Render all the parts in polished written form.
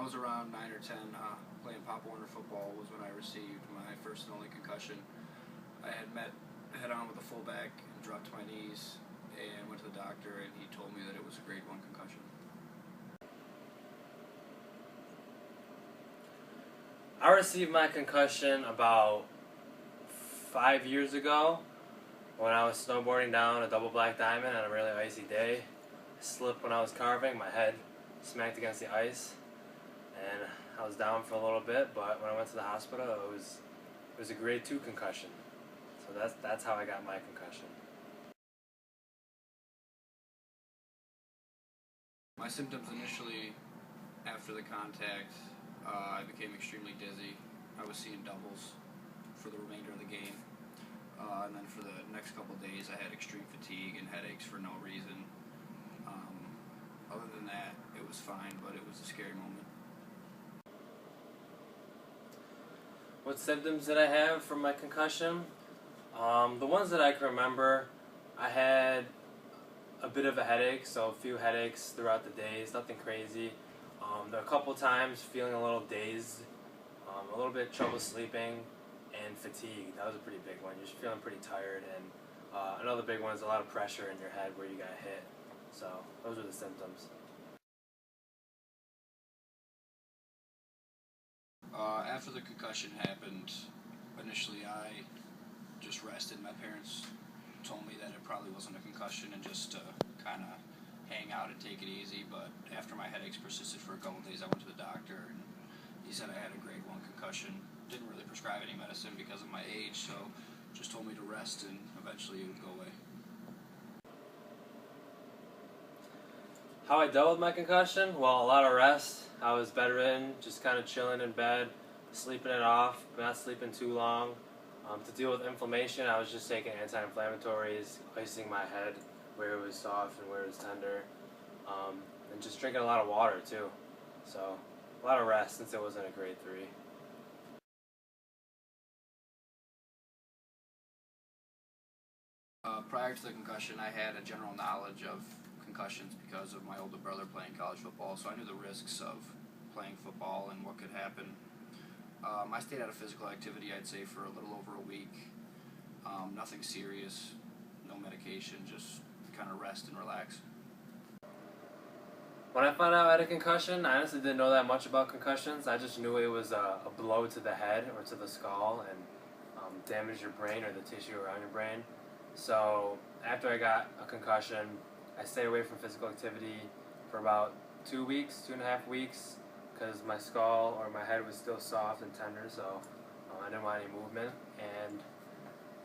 I was around 9 or 10, playing Pop Warner football was when I received my first and only concussion. I had met head-on with a fullback and dropped to my knees and went to the doctor, and he told me that it was a grade 1 concussion. I received my concussion about 5 years ago when I was snowboarding down a double black diamond on a really icy day. I slipped when I was carving, my head smacked against the ice, and I was down for a little bit, but when I went to the hospital, it was a grade 2 concussion. So that's how I got my concussion. My symptoms initially after the contact, I became extremely dizzy. I was seeing doubles for the remainder of the game. And then for the next couple of days, I had extreme fatigue and headaches for no reason. Other than that, it was fine, but it was a scary moment. What symptoms did I have from my concussion? The ones that I can remember, I had a bit of a headache, so a few headaches throughout the days, nothing crazy. There were a couple times feeling a little dazed, a little bit trouble sleeping, and fatigue. That was a pretty big one. You're just feeling pretty tired, and another big one is a lot of pressure in your head where you got hit. So those are the symptoms. After the concussion happened, initially I just rested. My parents told me that it probably wasn't a concussion and just to kind of hang out and take it easy, but after my headaches persisted for a couple of days, I went to the doctor and he said I had a grade 1 concussion. Didn't really prescribe any medicine because of my age, so just told me to rest and eventually it would go away. How I dealt with my concussion? Well, a lot of rest. I was bedridden, just kind of chilling in bed, sleeping it off, but not sleeping too long. To deal with inflammation, I was just taking anti-inflammatories, icing my head where it was soft and where it was tender, and just drinking a lot of water too. So a lot of rest since it wasn't a grade 3. Prior to the concussion, I had a general knowledge of concussions because of my older brother playing college football, so I knew the risks of playing football and what could happen. I stayed out of physical activity, I'd say, for a little over a week. Nothing serious, no medication, just kind of rest and relax. When I found out I had a concussion, I honestly didn't know that much about concussions. I just knew it was a blow to the head or to the skull and damage your brain or the tissue around your brain. So after I got a concussion, I stayed away from physical activity for about 2 weeks, 2.5 weeks, because my skull or my head was still soft and tender, so I didn't want any movement, and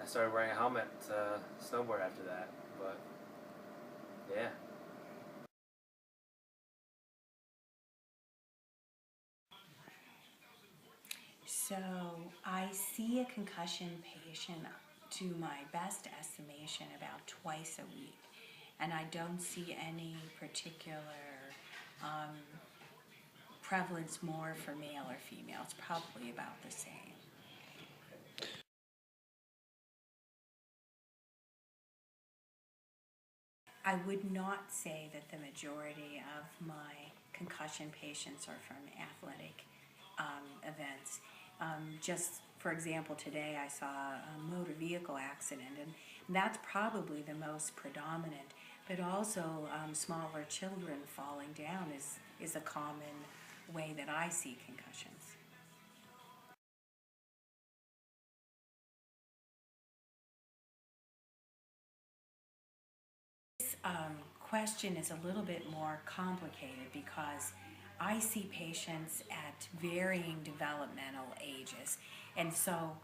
I started wearing a helmet to snowboard after that, but yeah. So I see a concussion patient, to my best estimation, about twice a week, and I don't see any particular prevalence more for male or female. It's probably about the same. I would not say that the majority of my concussion patients are from athletic events. Just for example, today I saw a motor vehicle accident, and that's probably the most predominant, but also smaller children falling down is a common way that I see concussions. This question is a little bit more complicated because I see patients at varying developmental ages, and so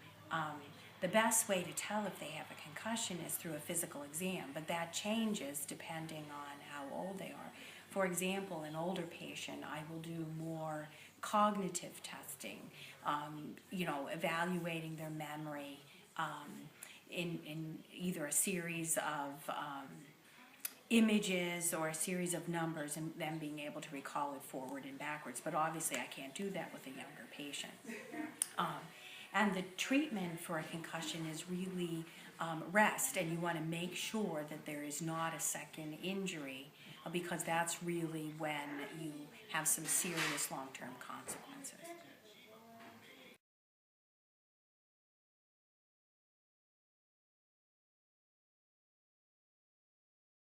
the best way to tell if they have a concussion is through a physical exam, but that changes depending on how old they are. For example, an older patient, I will do more cognitive testing, evaluating their memory in either a series of images or a series of numbers and them being able to recall it forward and backwards. But obviously I can't do that with a younger patient. And the treatment for a concussion is really rest, and you want to make sure that there is not a second injury because that's really when you have some serious long-term consequences.